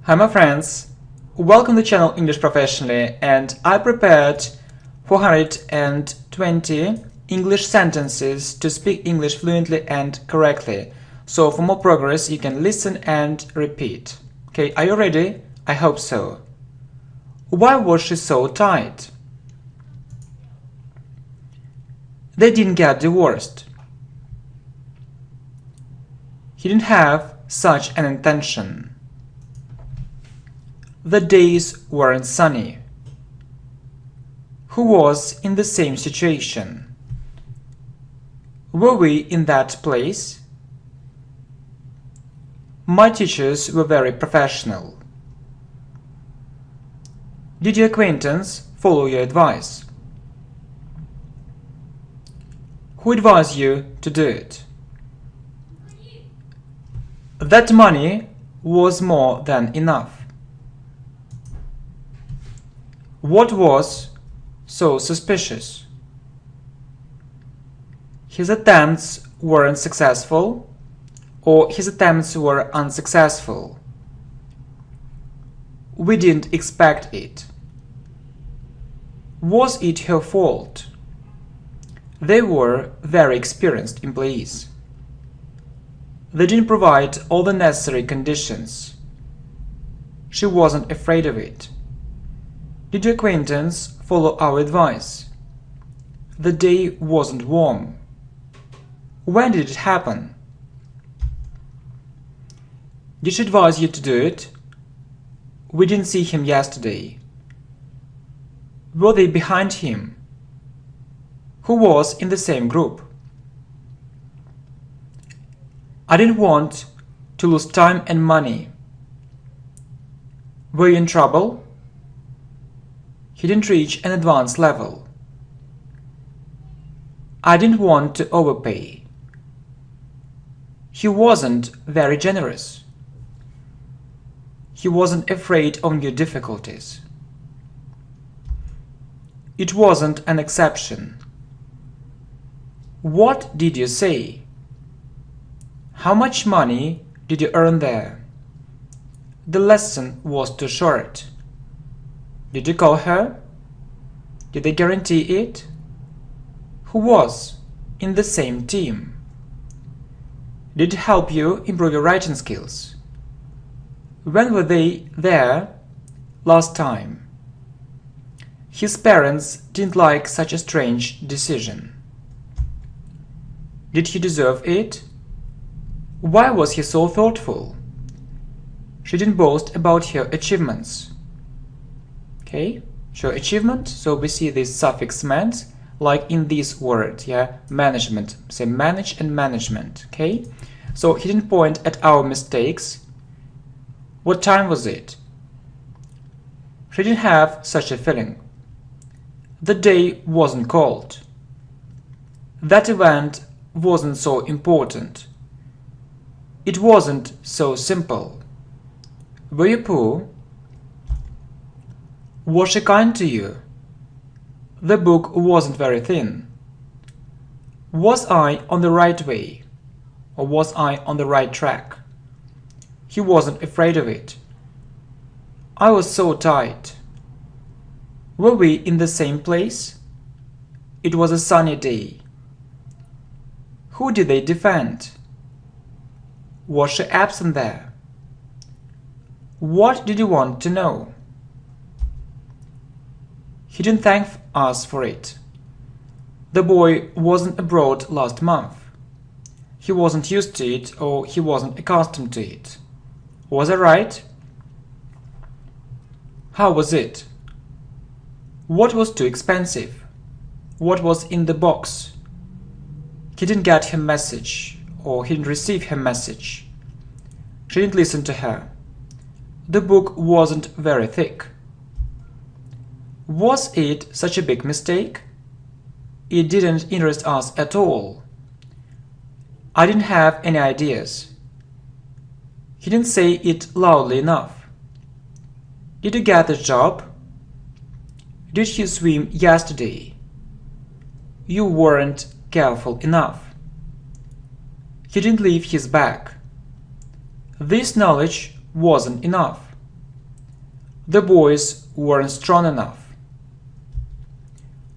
Hi my friends, welcome to the channel English Professionally, and I prepared 420 English sentences to speak English fluently and correctly. So for more progress you can listen and repeat. Okay, are you ready? I hope so. Why was she so tight? They didn't get divorced. He didn't have such an intention. The days weren't sunny. Who was in the same situation? Were we in that place? My teachers were very professional. Did your acquaintance follow your advice? Who advised you to do it? That money was more than enough. What was so suspicious? His attempts weren't successful, or his attempts were unsuccessful. We didn't expect it. Was it her fault? They were very experienced employees. They didn't provide all the necessary conditions. She wasn't afraid of it. Did your acquaintance follow our advice? The day wasn't warm. When did it happen? Did she advise you to do it? We didn't see him yesterday. Were they behind him? Who was in the same group? I didn't want to lose time and money. Were you in trouble? He didn't reach an advanced level. I didn't want to overpay. He wasn't very generous. He wasn't afraid of new difficulties. It wasn't an exception. What did you say? How much money did you earn there? The lesson was too short. Did you call her? Did they guarantee it? Who was in the same team? Did it help you improve your writing skills? When were they there last time? His parents didn't like such a strange decision. Did he deserve it? Why was he so thoughtful? She didn't boast about her achievements. Okay, so achievement, so we see this suffix meant, like in this word, yeah, management, say manage and management, okay? So he didn't point at our mistakes. What time was it? She didn't have such a feeling. The day wasn't cold. That event wasn't so important. It wasn't so simple. Were you poor? Was she kind to you? The book wasn't very thin. Was I on the right way? Or was I on the right track? He wasn't afraid of it. I was so tired. Were we in the same place? It was a sunny day. Who did they defend? Was she absent there? What did you want to know? He didn't thank us for it. The boy wasn't abroad last month. He wasn't used to it, or he wasn't accustomed to it. Was I right? How was it? What was too expensive? What was in the box? He didn't get her message, or he didn't receive her message. She didn't listen to her. The book wasn't very thick. Was it such a big mistake? It didn't interest us at all. I didn't have any ideas. He didn't say it loudly enough. Did you get the job? Did you swim yesterday? You weren't careful enough. He didn't leave his bag. This knowledge wasn't enough. The boys weren't strong enough.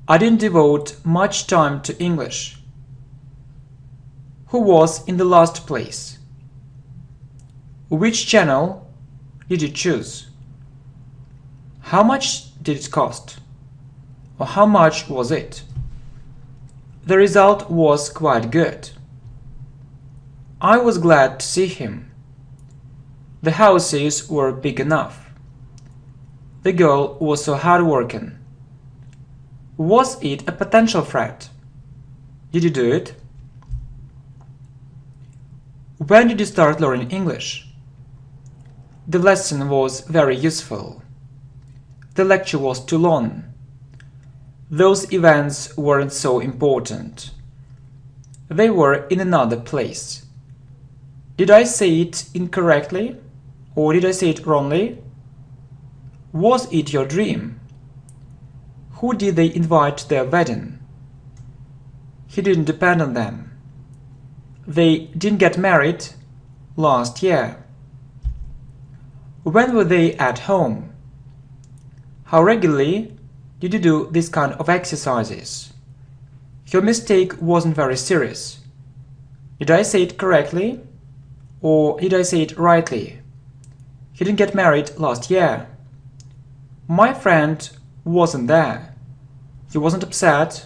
I didn't devote much time to English. Who was in the last place? Which channel did you choose? How much did it cost? Or how much was it? The result was quite good. I was glad to see him. The houses were big enough. The girl was so hard-working. Was it a potential threat? Did you do it? When did you start learning English? The lesson was very useful. The lecture was too long. Those events weren't so important. They were in another place. Did I say it incorrectly? Or did I say it wrongly? Was it your dream? Who did they invite to their wedding? He didn't depend on them. They didn't get married last year. When were they at home? How regularly did you do this kind of exercises? Your mistake wasn't very serious. Did I say it correctly? Or did I say it rightly? He didn't get married last year. My friend wasn't there. He wasn't upset.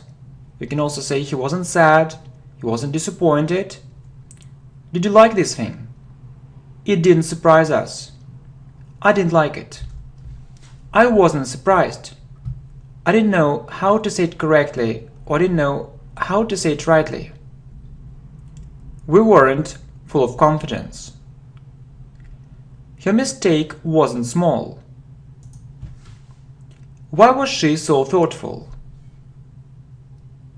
You can also say he wasn't sad. He wasn't disappointed. Did you like this thing? It didn't surprise us. I didn't like it. I wasn't surprised. I didn't know how to say it correctly, or didn't know how to say it rightly. We weren't full of confidence. Her mistake wasn't small. Why was she so thoughtful?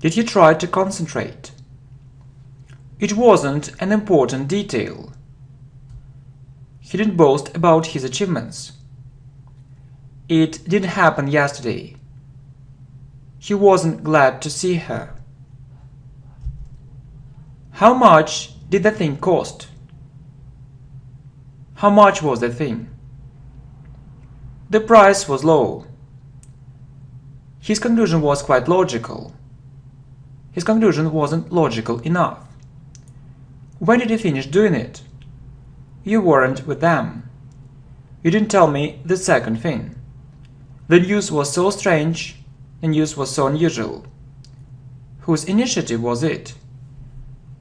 Did he try to concentrate? It wasn't an important detail. He didn't boast about his achievements. It didn't happen yesterday. He wasn't glad to see her. How much did the thing cost? How much was the thing? The price was low. His conclusion was quite logical. His conclusion wasn't logical enough. When did he finish doing it? You weren't with them. You didn't tell me the second thing. The news was so strange. The news was so unusual. Whose initiative was it?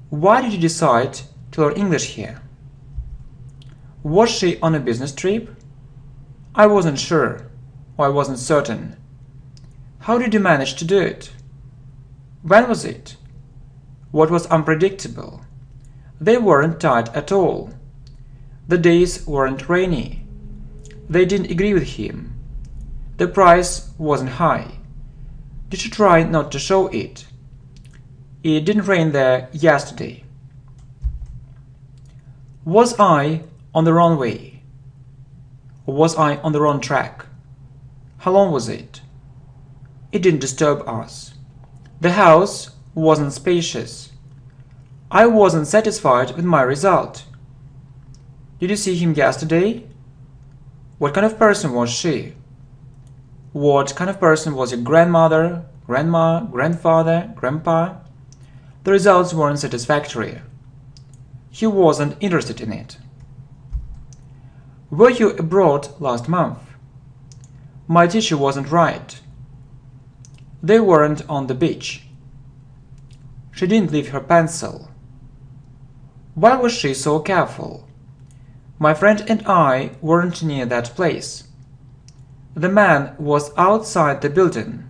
Why did you decide to learn English here? Was she on a business trip? I wasn't sure, or I wasn't certain. How did you manage to do it? When was it? What was unpredictable? They weren't tight at all. The days weren't rainy. They didn't agree with him. The price wasn't high. Did you try not to show it? It didn't rain there yesterday. Was I on the wrong way? Or was I on the wrong track? How long was it? It didn't disturb us. The house wasn't spacious. I wasn't satisfied with my result. Did you see him yesterday? What kind of person was she? What kind of person was your grandmother, grandma, grandfather, grandpa? The results weren't satisfactory. He wasn't interested in it. Were you abroad last month? My teacher wasn't right. They weren't on the beach. She didn't leave her pencil. Why was she so careful? My friend and I weren't near that place. The man was outside the building.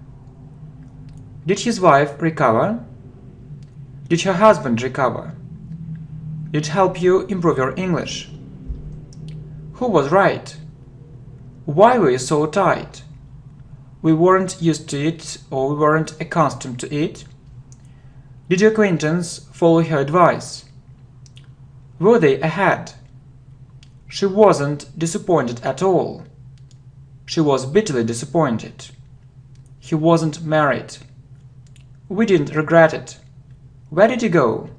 Did his wife recover? Did her husband recover? Did it help you improve your English? Who was right? Why were you so tight? We weren't used to it, or we weren't accustomed to it. Did your acquaintance follow her advice? Were they ahead? She wasn't disappointed at all. She was bitterly disappointed. He wasn't married. We didn't regret it. Where did you go?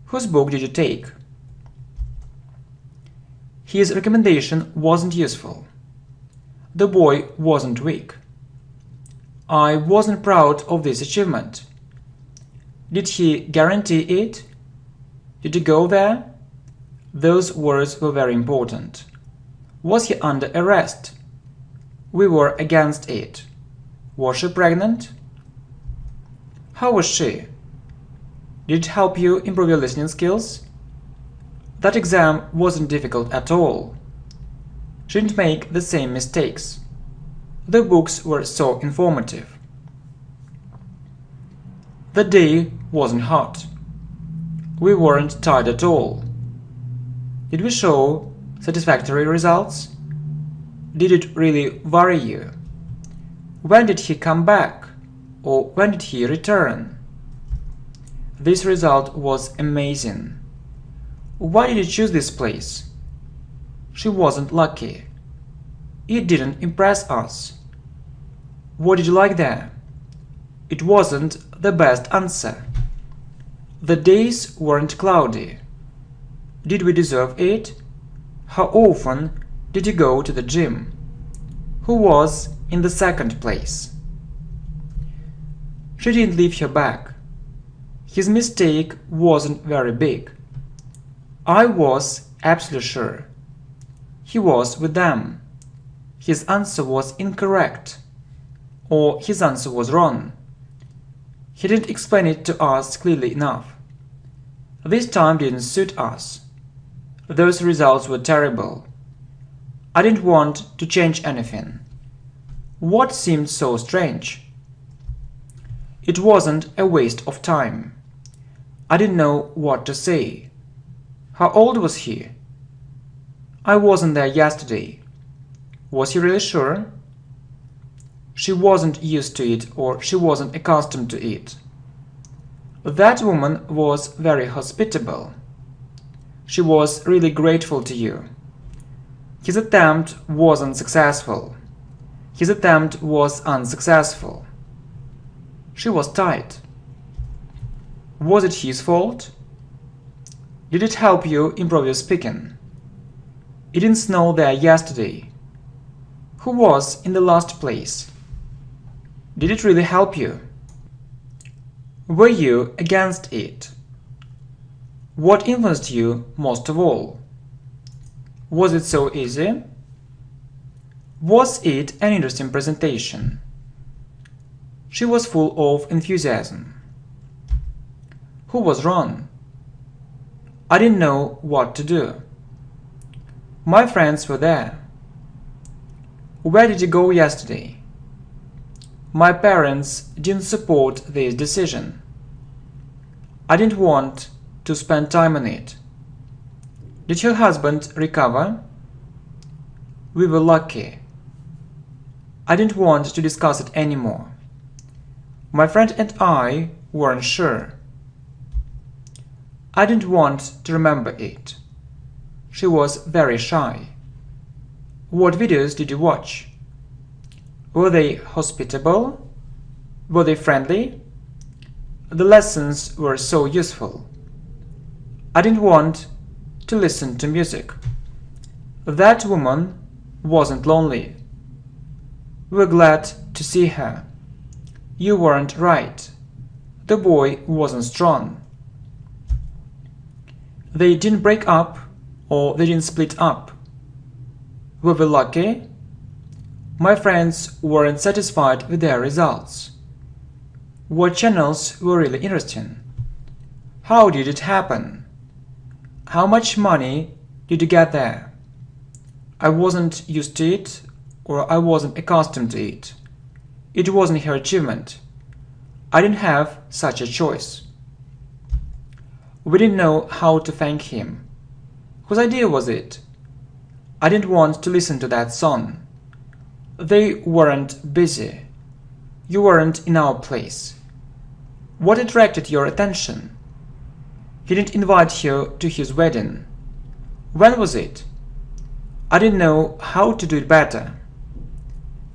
Whose book did you take? His recommendation wasn't useful. The boy wasn't weak. I wasn't proud of this achievement. Did he guarantee it? Did he go there? Those words were very important. Was he under arrest? We were against it. Was she pregnant? How was she? Did it help you improve your listening skills? That exam wasn't difficult at all. She didn't make the same mistakes. The books were so informative. The day wasn't hot. We weren't tired at all. Did we show satisfactory results? Did it really worry you? When did he come back? Or when did he return? This result was amazing. Why did you choose this place? She wasn't lucky. It didn't impress us. What did you like there? It wasn't the best answer. The days weren't cloudy. Did we deserve it? How often did you go to the gym? Who was in the second place? She didn't leave her bag. His mistake wasn't very big. I was absolutely sure. He was with them. His answer was incorrect. Or his answer was wrong. He didn't explain it to us clearly enough. This time didn't suit us. Those results were terrible. I didn't want to change anything. What seemed so strange? It wasn't a waste of time. I didn't know what to say. How old was he? I wasn't there yesterday. Was he really sure? She wasn't used to it, or she wasn't accustomed to it. That woman was very hospitable. She was really grateful to you. His attempt wasn't successful. His attempt was unsuccessful. She was tired. Was it his fault? Did it help you improve your speaking? It didn't snow there yesterday. Who was in the last place? Did it really help you? Were you against it? What influenced you most of all? Was it so easy? Was it an interesting presentation? She was full of enthusiasm. Who was wrong? I didn't know what to do. My friends were there. Where did you go yesterday? My parents didn't support this decision. I didn't want to spend time on it. Did your husband recover? We were lucky. I didn't want to discuss it anymore. My friend and I weren't sure. I didn't want to remember it. She was very shy. What videos did you watch? Were they hospitable? Were they friendly? The lessons were so useful. I didn't want to listen to music. That woman wasn't lonely. We were glad to see her. You weren't right. The boy wasn't strong. They didn't break up, or they didn't split up. Were we lucky? My friends weren't satisfied with their results. What channels were really interesting? How did it happen? How much money did you get there? I wasn't used to it, or I wasn't accustomed to it. It wasn't her achievement. I didn't have such a choice. We didn't know how to thank him. Whose idea was it? I didn't want to listen to that song. They weren't busy. You weren't in our place. What attracted your attention? He didn't invite her to his wedding. When was it? I didn't know how to do it better.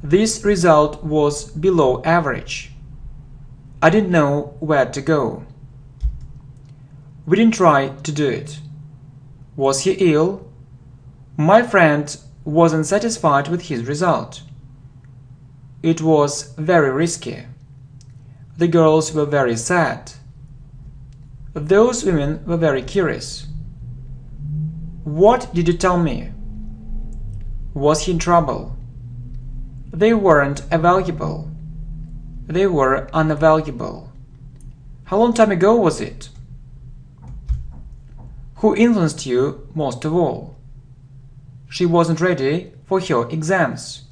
This result was below average. I didn't know where to go. We didn't try to do it. Was he ill? My friend wasn't satisfied with his result. It was very risky. The girls were very sad. Those women were very curious. What did you tell me? Was he in trouble? They weren't available. They were unavailable. How long time ago was it? Who influenced you most of all? She wasn't ready for her exams.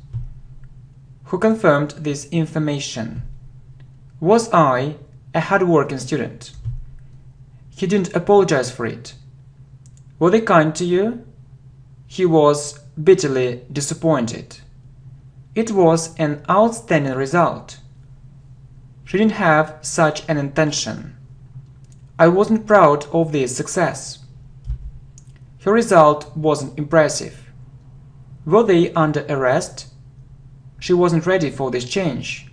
Who confirmed this information? Was I a hard-working student? He didn't apologize for it. Were they kind to you? He was bitterly disappointed. It was an outstanding result. She didn't have such an intention. I wasn't proud of this success. Her result wasn't impressive. Were they under arrest? She wasn't ready for this change.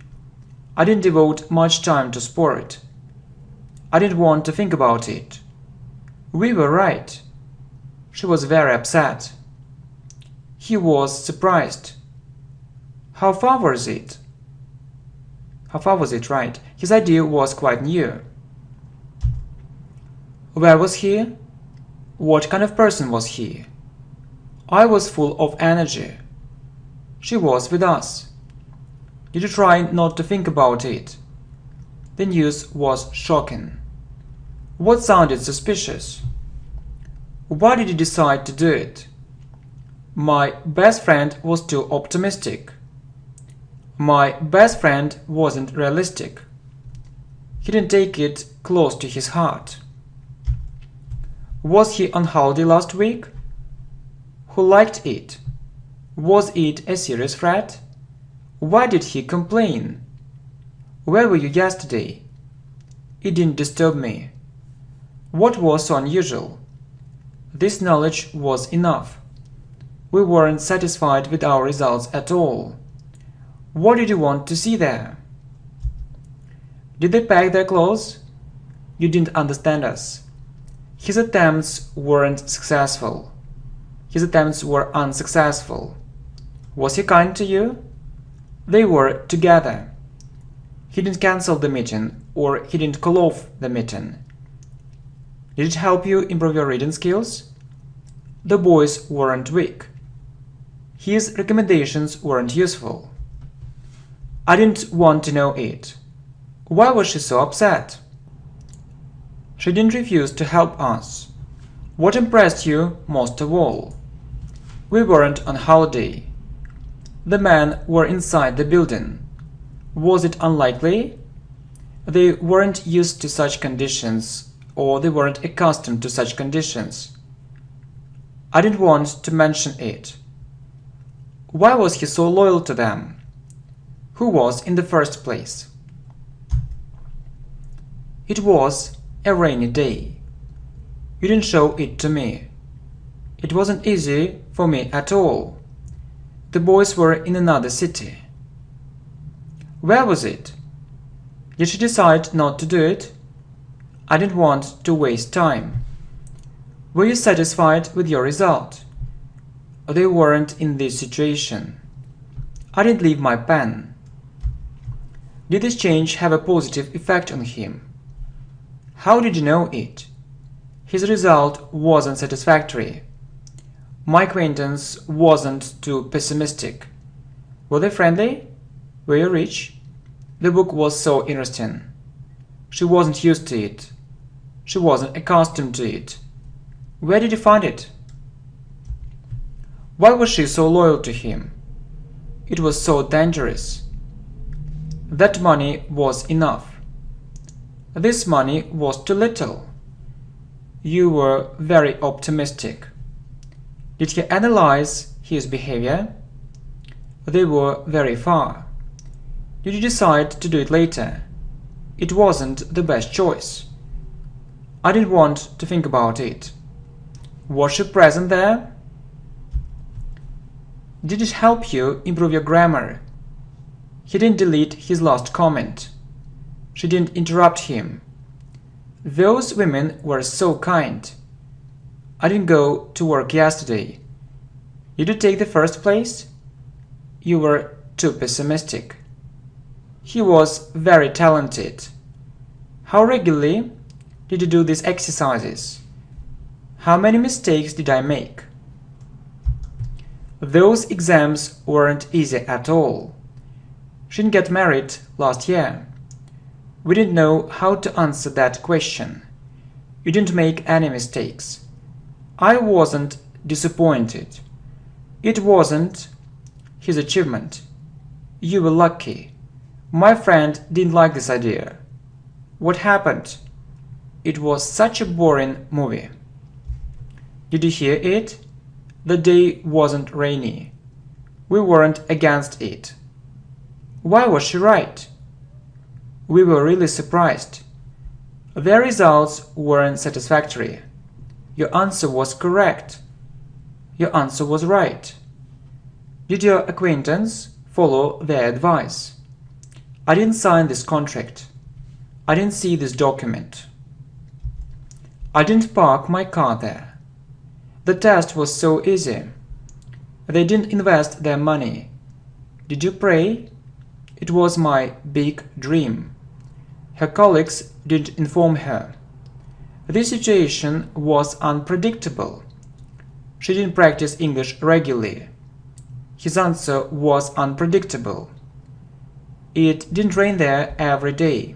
I didn't devote much time to sport. I didn't want to think about it. We were right. She was very upset. He was surprised. How far was it? How far was it, right? His idea was quite new. Where was he? What kind of person was he? I was full of energy. She was with us. Did you try not to think about it? The news was shocking. What sounded suspicious? Why did you decide to do it? My best friend was too optimistic. My best friend wasn't realistic. He didn't take it close to his heart. Was he on holiday last week? Who liked it? Was it a serious threat? Why did he complain? Where were you yesterday? It didn't disturb me. What was so unusual? This knowledge was enough. We weren't satisfied with our results at all. What did you want to see there? Did they pack their clothes? You didn't understand us. His attempts weren't successful. His attempts were unsuccessful. Was he kind to you? They were together. He didn't cancel the meeting, or he didn't call off the meeting. Did it help you improve your reading skills? The boys weren't weak. His recommendations weren't useful. I didn't want to know it. Why was she so upset? She didn't refuse to help us. What impressed you most of all? We weren't on holiday. The men were inside the building. Was it unlikely? They weren't used to such conditions, or they weren't accustomed to such conditions. I didn't want to mention it. Why was he so loyal to them? Who was in the first place? It was a rainy day. You didn't show it to me. It wasn't easy for me at all. The boys were in another city. Where was it? Did she decide not to do it? I didn't want to waste time. Were you satisfied with your result? They weren't in this situation. I didn't leave my pen. Did this change have a positive effect on him? How did you know it? His result wasn't satisfactory. My acquaintance wasn't too pessimistic. Were they friendly? Were you rich? The book was so interesting. She wasn't used to it. She wasn't accustomed to it. Where did you find it? Why was she so loyal to him? It was so dangerous. That money was enough. This money was too little. You were very optimistic. Did he analyze his behavior? They were very far. Did you decide to do it later? It wasn't the best choice. I didn't want to think about it. Was she present there? Did it help you improve your grammar? He didn't delete his last comment. She didn't interrupt him. Those women were so kind. I didn't go to work yesterday. Did you take the first place? You were too pessimistic. He was very talented. How regularly did you do these exercises? How many mistakes did I make? Those exams weren't easy at all. She didn't get married last year. We didn't know how to answer that question. You didn't make any mistakes. I wasn't disappointed. It wasn't his achievement. You were lucky. My friend didn't like this idea. What happened? It was such a boring movie. Did you hear it? The day wasn't rainy. We weren't against it. Why was she right? We were really surprised. Their results weren't satisfactory. Your answer was correct. Your answer was right. Did your acquaintance follow their advice? I didn't sign this contract. I didn't see this document. I didn't park my car there. The test was so easy. They didn't invest their money. Did you pray? It was my big dream. Her colleagues didn't inform her. This situation was unpredictable. She didn't practice English regularly. His answer was unpredictable. It didn't rain there every day.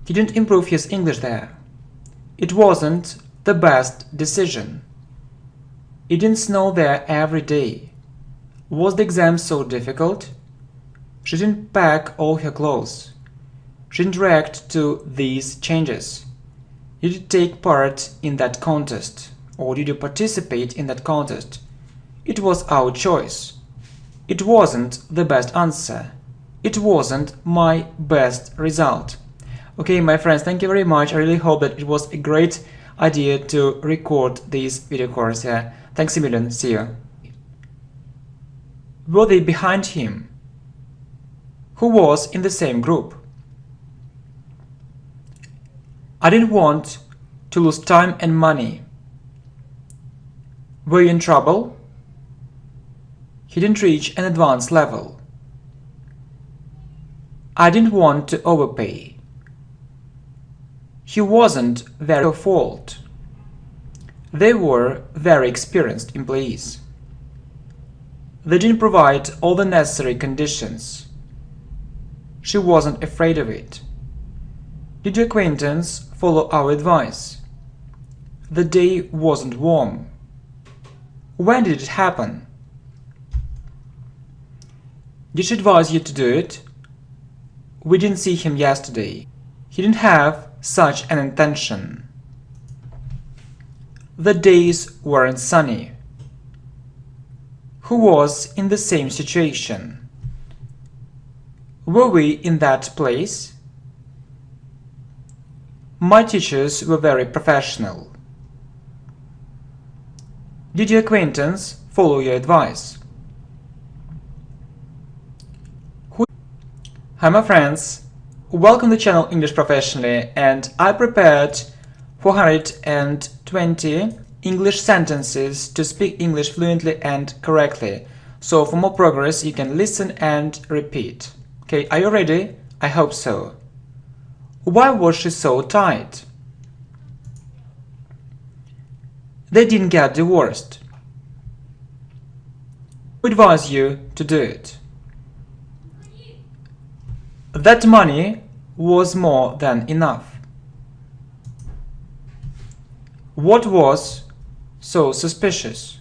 He didn't improve his English there. It wasn't the best decision. It didn't snow there every day. Was the exam so difficult? She didn't pack all her clothes. She didn't react to these changes. Did you take part in that contest? Or did you participate in that contest? It was our choice. It wasn't the best answer. It wasn't my best result. Okay, my friends, thank you very much. I really hope that it was a great idea to record this video course here. Thanks a million. See you. Were they behind him? Who was in the same group? I didn't want to lose time and money. Were you in trouble? He didn't reach an advanced level. I didn't want to overpay. He wasn't their fault. They were very experienced employees. They didn't provide all the necessary conditions. She wasn't afraid of it. Did your acquaintance follow our advice? The day wasn't warm. When did it happen? Did she advise you to do it? We didn't see him yesterday. He didn't have such an intention. The days weren't sunny. Who was in the same situation? Were we in that place? My teachers were very professional. Did your acquaintance follow your advice? Hi my friends, welcome to the channel English Professionally, and I prepared 420 English sentences to speak English fluently and correctly. So for more progress you can listen and repeat. Okay, are you ready? I hope so. Why was she so tight? They didn't get divorced. Who advised you to do it? That money was more than enough. What was so suspicious?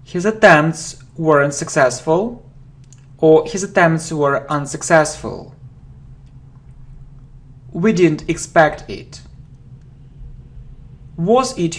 His attempts weren't successful, or his attempts were unsuccessful. We didn't expect it. Was it